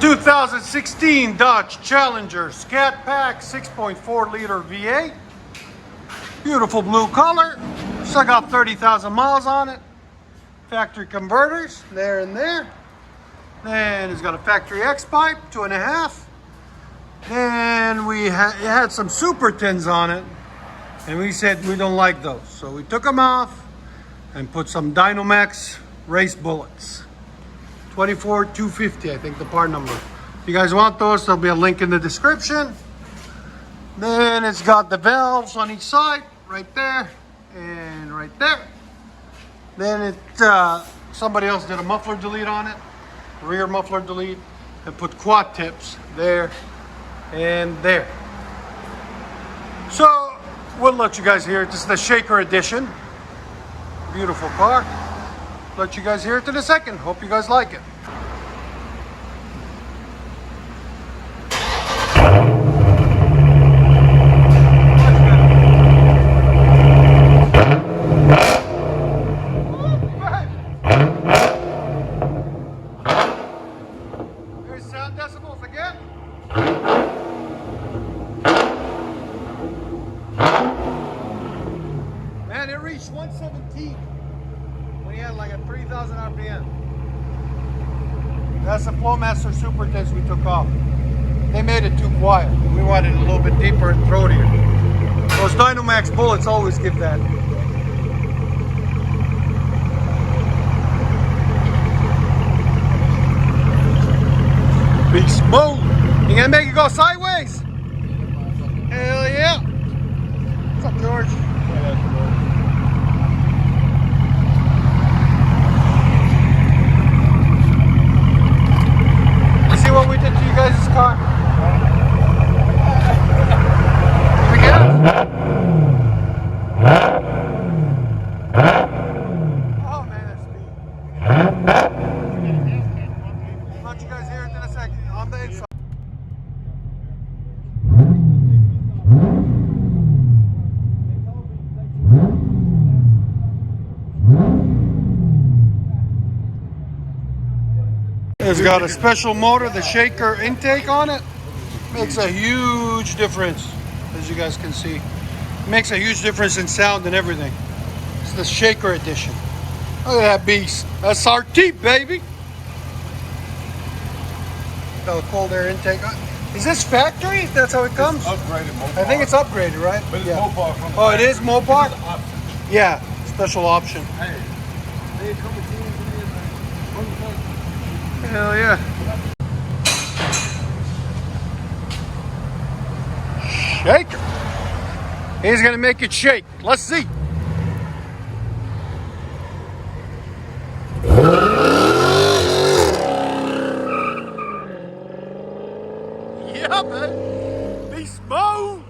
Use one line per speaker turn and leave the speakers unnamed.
2016 Dodge Challenger Scat Pack 6.4 liter V8. Beautiful blue color. Still got 30,000 miles on it. Factory converters there and there. Then it's got a factory X pipe, 2.5. Then we had some super tins on it, and we said we don't like those, so we took them off and put some DYNOMAX race bullets. 24-250, I think the part number. If you guys want those, there'll be a link in the description. Then it's got the valves on each side, right there and right there. Then somebody else did a muffler delete on it, rear muffler delete, and put quad tips there and there. So we'll let you guys hear it. This is the SHAKER edition. Beautiful car. Let you guys hear it in a second. Hope you guys like it. There's sound decibels again. Man, it reached 117 when he had like a 3,000 RPM. That's the Flowmaster Super Tins we took off. They made it too quiet. We wanted it a little bit deeper and throatier. Those DYNOMAX bullets always give that. Beast mode. You gonna make it go sideways? Hell yeah. What's up, George? You see what we did to you guys' car? Did we get it? Oh man, that's speed. I'll let you guys hear it in a second. On the inside. It's got a special motor, the SHAKER intake on it. Makes a huge difference, as you guys can see. It makes a huge difference in sound and everything. It's the SHAKER edition. Look at that beast. SRT, baby. Got a cold air intake. Is this factory? That's how it comes?
It's upgraded Mopar.
I think it's upgraded, right?
But it's
yeah.
Mopar from
Oh, it is Mopar?
It's an option.
Yeah, special option.
Hey, they come with
Hell yeah. SHAKER. He's gonna make it shake. Let's see. Yeah, man. Beast mode.